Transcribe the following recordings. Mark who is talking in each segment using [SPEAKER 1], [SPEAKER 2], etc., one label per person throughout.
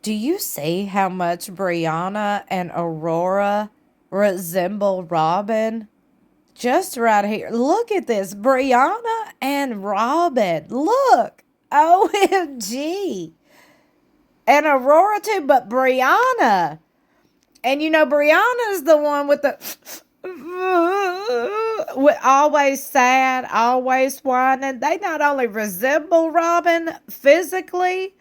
[SPEAKER 1] Do you see how much Brianna and Aurora resemble Robyn? Just right here. Look at this. Brianna and Robyn. Look. OMG. And Aurora too, but Brianna. And you know, Brianna's the one with the with always sad, always whining. They not only resemble Robyn physically,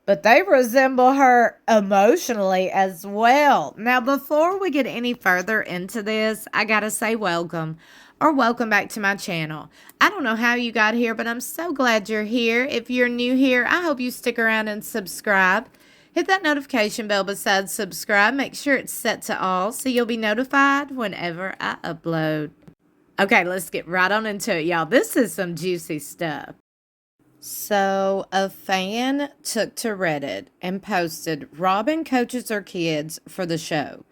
[SPEAKER 1] but they resemble her emotionally as well. Now, before we get any further into this, I gotta say welcome or welcome back to my channel. I don't know how you got here, but I'm so glad you're here. If you're new here, I hope you stick around and subscribe. Hit that notification bell beside subscribe. Make sure it's set to all so you'll be notified whenever I upload. Okay, let's get right on into it, y'all. This is some juicy stuff. So, a fan took to Reddit and posted, Robyn coaches her kids for the show.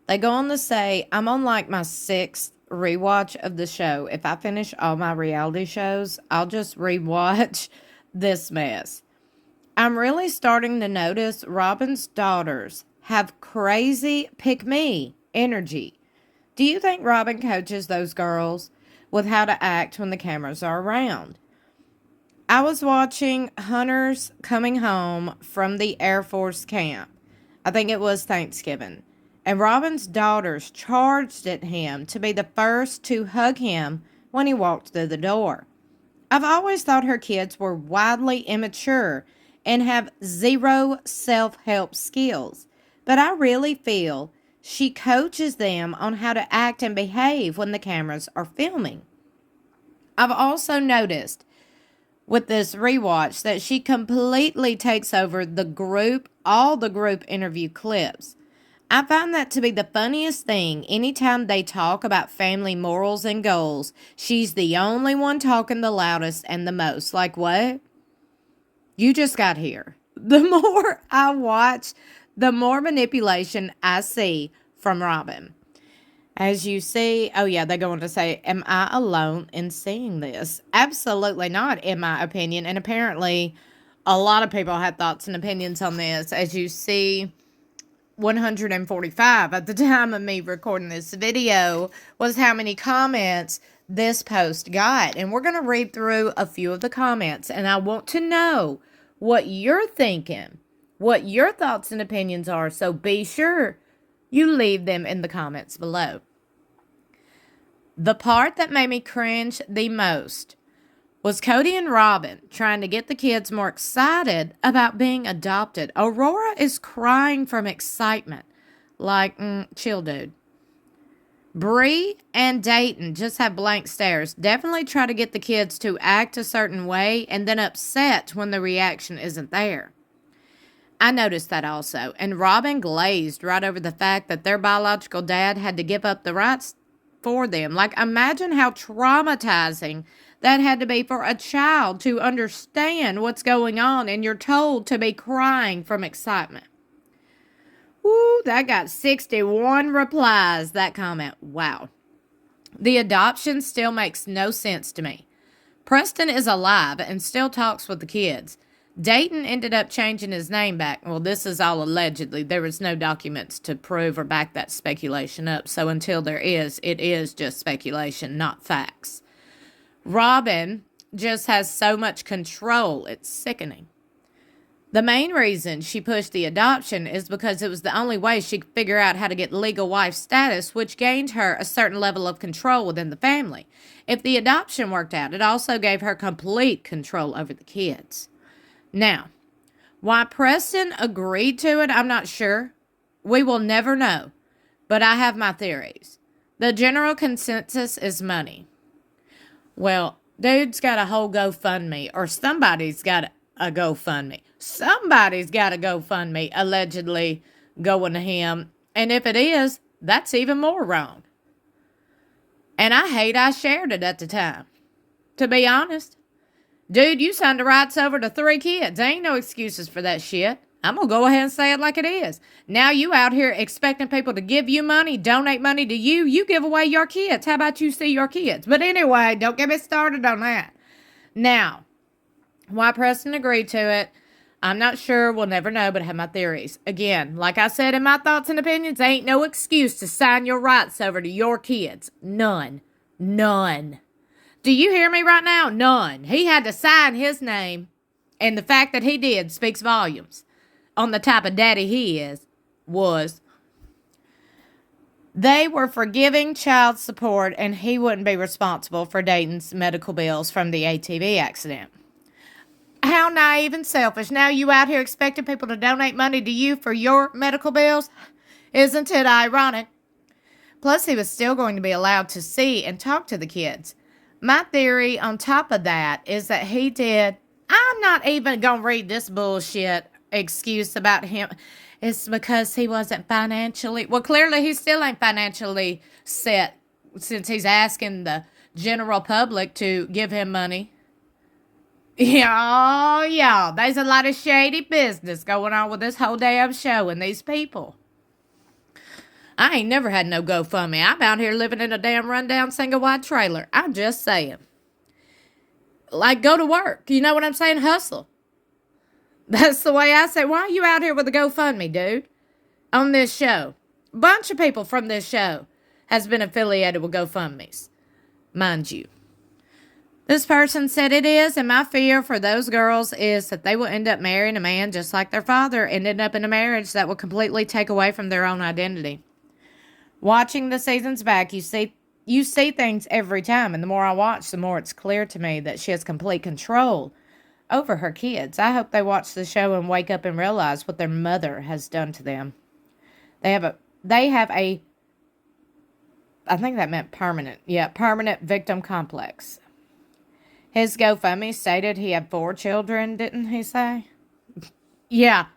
[SPEAKER 1] They go on to say, I'm on like my 6th rewatch of the show. If I finish all my reality shows, I'll just rewatch this mess. I'm really starting to notice Robyn's daughters have crazy pick-me energy. Do you think Robyn coaches those girls with how to act when the cameras are around? I was watching Hunter's coming home from the Air Force camp. I think it was Thanksgiving. And Robyn's daughters charged at him to be the first to hug him when he walked through the door. I've always thought her kids were wildly immature and have zero self-help skills. But I really feel she coaches them on how to act and behave when the cameras are filming. I've also noticed with this rewatch that she completely takes over all the group interview clips. I find that to be the funniest thing. Anytime they talk about family morals and goals, she's the only one talking the loudest and the most. Like, what? You just got here. The more I watch, the more manipulation I see from Robyn. As you see, oh yeah, they're going to say, am I alone in seeing this? Absolutely not, in my opinion. And apparently, a lot of people had thoughts and opinions on this. As you see, 145 at the time of me recording this video was how many comments this post got. And we're going to read through a few of the comments. And I want to know what you're thinking, what your thoughts and opinions are. So be sure you leave them in the comments below. The part that made me cringe the most was Cody and Robyn trying to get the kids more excited about being adopted. Aurora is crying from excitement. Like, chill, dude. Bree and Dayton just have blank stares. Definitely try to get the kids to act a certain way and then upset when the reaction isn't there. I noticed that also. And Robyn glazed right over the fact that their biological dad had to give up the rights for them. Like, imagine how traumatizing that had to be for a child to understand what's going on and you're told to be crying from excitement. Woo, that got 61 replies, that comment. Wow. The adoption still makes no sense to me. Preston is alive and still talks with the kids. Dayton ended up changing his name back. Well, this is all allegedly. There was no documents to prove or back that speculation up. So until there is, it is just speculation, not facts. Robyn just has so much control. It's sickening. The main reason she pushed the adoption is because it was the only way she could figure out how to get legal wife status, which gained her a certain level of control within the family. If the adoption worked out, it also gave her complete control over the kids. Now, why Preston agreed to it, I'm not sure. We will never know, but I have my theories. The general consensus is money. Well, dude's got a whole GoFundMe, or somebody's got a GoFundMe. Somebody's got a GoFundMe allegedly going to him, and if it is, that's even more wrong. And I hate I shared it at the time, to be honest. Dude, you signed the rights over to 3 kids. There ain't no excuses for that shit. I'm going to go ahead and say it like it is. Now you out here expecting people to give you money, donate money to you. You give away your kids. How about you see your kids? But anyway, don't get me started on that. Now, why Preston agreed to it, I'm not sure. We'll never know, but I have my theories. Again, like I said in my thoughts and opinions, ain't no excuse to sign your rights over to your kids. None. None. Do you hear me right now? None. He had to sign his name, and the fact that he did speaks volumes on the type of daddy he was. They were forgiving child support, and he wouldn't be responsible for Dayton's medical bills from the ATV accident. How naive and selfish. Now you out here expecting people to donate money to you for your medical bills? Isn't it ironic? Plus, he was still going to be allowed to see and talk to the kids. My theory on top of that is that he did. I'm not even going to read this bullshit excuse about him. It's because he wasn't financially. Well, clearly he still ain't financially set since he's asking the general public to give him money. Yeah, oh, yeah. There's a lot of shady business going on with this whole damn show and these people. I ain't never had no GoFundMe. I'm out here living in a damn rundown single-wide trailer. I'm just saying. Like, go to work. You know what I'm saying? Hustle. That's the way I say. Why are you out here with a GoFundMe, dude? On this show. A bunch of people from this show has been affiliated with GoFundMes. Mind you. This person said it is, and my fear for those girls is that they will end up marrying a man just like their father and end up in a marriage that will completely take away from their own identity. Watching the seasons back, you see things every time, and the more I watch, the more it's clear to me that she has complete control over her kids. I hope they watch the show and wake up and realize what their mother has done to them. They have a I think that meant permanent. Yeah, permanent victim complex. His GoFundMe stated he had 4 children, didn't he say? Yeah.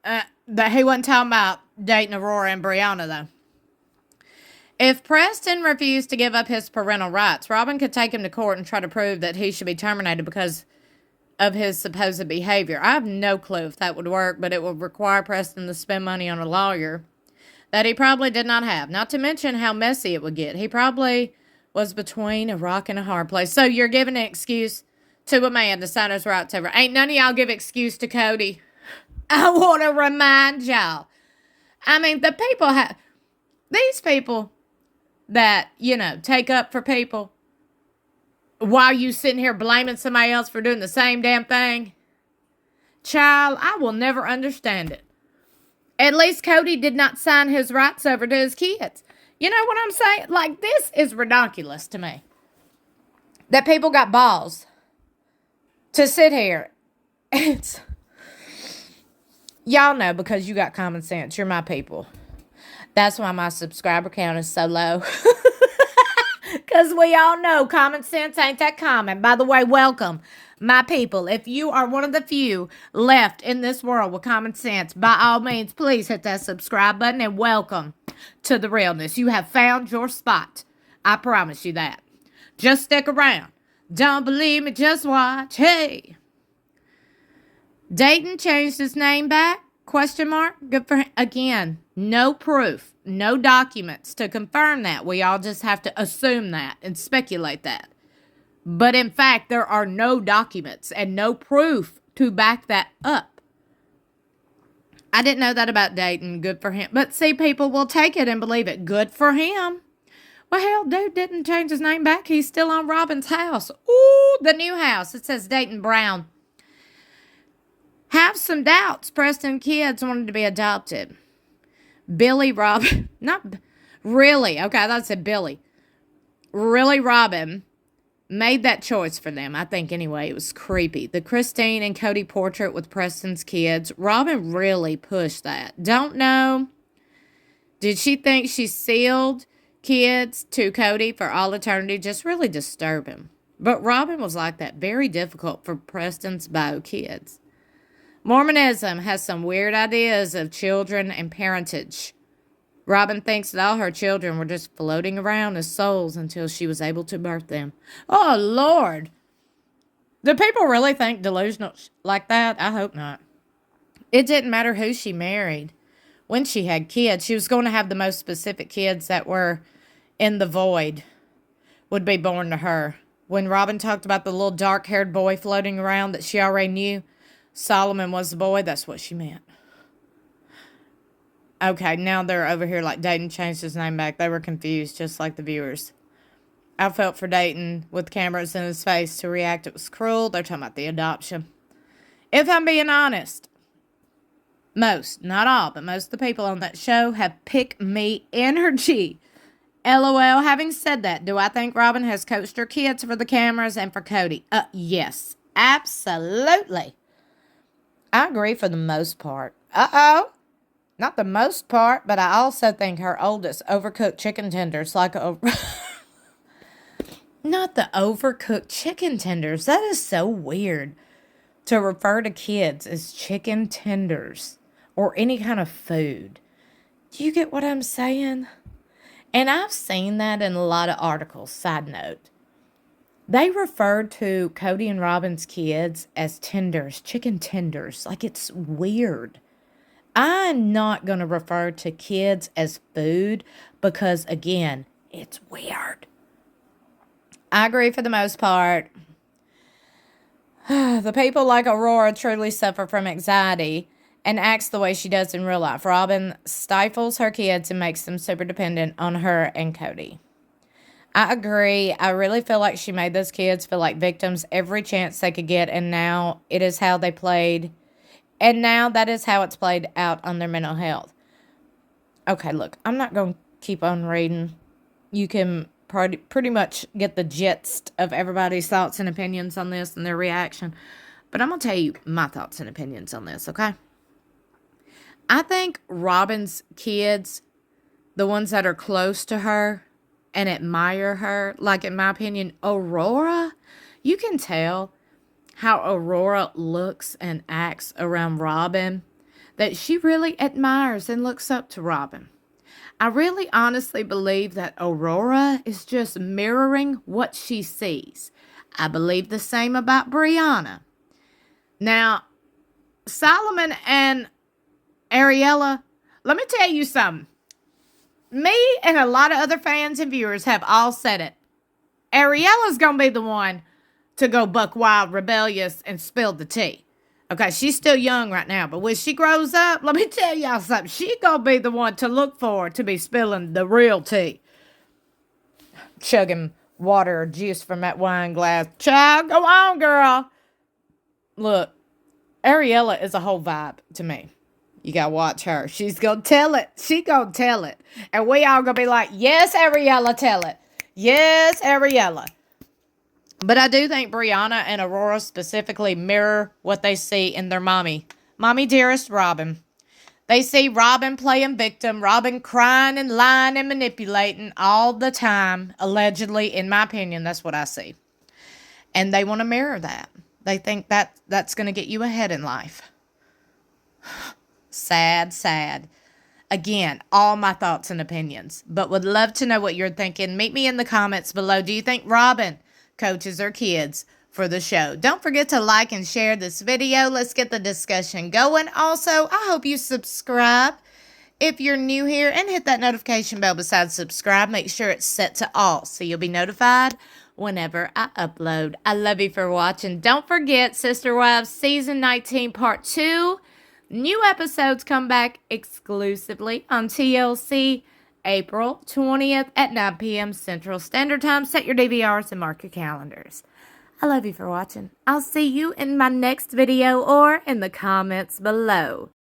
[SPEAKER 1] That he wasn't talking about dating Aurora and Brianna, though. If Preston refused to give up his parental rights, Robyn could take him to court and try to prove that he should be terminated because of his supposed behavior. I have no clue if that would work, but it would require Preston to spend money on a lawyer that he probably did not have. Not to mention how messy it would get. He probably was between a rock and a hard place. So you're giving an excuse to a man to sign his rights over. Ain't none of y'all give excuse to Cody. I want to remind y'all. I mean, these people that, take up for people while you sitting here blaming somebody else for doing the same damn thing. Child, I will never understand it. At least Cody did not sign his rights over to his kids. You know what I'm saying? Like, this is ridiculous to me. That people got balls to sit here. Y'all know because you got common sense. You're my people. That's why my subscriber count is so low. Because we all know common sense ain't that common. By the way, welcome, my people. If you are one of the few left in this world with common sense, by all means, please hit that subscribe button and welcome to the realness. You have found your spot. I promise you that. Just stick around. Don't believe me, just watch. Hey. Dayton changed his name back? Question mark. Good for him. Again, no proof, no documents to confirm that. We all just have to assume that and speculate that. But in fact, there are no documents and no proof to back that up. I didn't know that about Dayton. Good for him. But see, people will take it and believe it. Good for him. Well, hell, dude didn't change his name back. He's still on Robyn's house. Ooh, the new house. It says Dayton Brown. Have some doubts. Preston kids wanted to be adopted. Robyn. Not really. Okay, I thought it said Billy. Really, Robyn made that choice for them. I think anyway, it was creepy. The Christine and Cody portrait with Preston's kids. Robyn really pushed that. Don't know. Did she think she sealed kids to Cody for all eternity? Just really disturbing. But Robyn was like that. Very difficult for Preston's bio kids. Mormonism has some weird ideas of children and parentage. Robyn thinks that all her children were just floating around as souls until she was able to birth them. Oh, Lord. Do people really think delusional like that? I hope not. It didn't matter who she married. When she had kids, she was going to have the most specific kids that were in the void would be born to her. When Robyn talked about the little dark-haired boy floating around that she already knew, Solomon was the boy. That's what she meant. Okay, now they're over here like Dayton changed his name back. They were confused, just like the viewers. I felt for Dayton with cameras in his face to react. It was cruel. They're talking about the adoption. If I'm being honest, most, not all, but most of the people on that show have pick-me energy. LOL. Having said that, do I think Robyn has coached her kids for the cameras and for Cody? Yes, absolutely. I agree for the most part. Not the most part, but I also think her oldest overcooked chicken tenders like a... Not the overcooked chicken tenders. That is so weird to refer to kids as chicken tenders or any kind of food. Do you get what I'm saying? And I've seen that in a lot of articles. Side note. They referred to Cody and Robyn's kids as tenders, chicken tenders. Like, it's weird. I'm not going to refer to kids as food because, again, it's weird. I agree for the most part. The people like Aurora truly suffer from anxiety and acts the way she does in real life. Robyn stifles her kids and makes them super dependent on her and Cody. I agree. I really feel like she made those kids feel like victims every chance they could get, and now it is how they played. And now that is how it's played out on their mental health. Okay, look, I'm not going to keep on reading. You can pretty much get the gist of everybody's thoughts and opinions on this and their reaction. But I'm going to tell you my thoughts and opinions on this, okay? I think Robyn's kids, the ones that are close to her and admire her, like in my opinion, Aurora, you can tell how Aurora looks and acts around Robyn, that she really admires and looks up to Robyn. I really honestly believe that Aurora is just mirroring what she sees. I believe the same about Brianna. Now, Solomon and Ariella, let me tell you something. Me and a lot of other fans and viewers have all said it. Ariella's going to be the one to go buck wild, rebellious, and spill the tea. Okay, she's still young right now, but when she grows up, let me tell y'all something. She gonna be the one to look for to be spilling the real tea. Chugging water or juice from that wine glass. Child, go on, girl. Look, Ariella is a whole vibe to me. You gotta watch her. She's gonna tell it. She gonna tell it. And we all gonna be like, yes, Ariella, tell it. Yes, Ariella. But I do think Brianna and Aurora specifically mirror what they see in their mommy. Mommy dearest Robyn. They see Robyn playing victim, Robyn crying and lying and manipulating all the time. Allegedly, in my opinion, that's what I see. And they want to mirror that. They think that's going to get you ahead in life. Sad, sad. Again, all my thoughts and opinions. But would love to know what you're thinking. Meet me in the comments below. Do you think Robyn coaches her kids for the show? Don't forget to like and share this video. Let's get the discussion going. Also, I hope you subscribe if you're new here and hit that notification bell beside subscribe. Make sure it's set to all so you'll be notified whenever I upload. I love you for watching. Don't forget, Sister Wives Season 19 Part 2. New episodes come back exclusively on TLC April 20th at 9 p.m. Central Standard Time. Set your DVRs and mark your calendars. I love you for watching. I'll see you in my next video or in the comments below.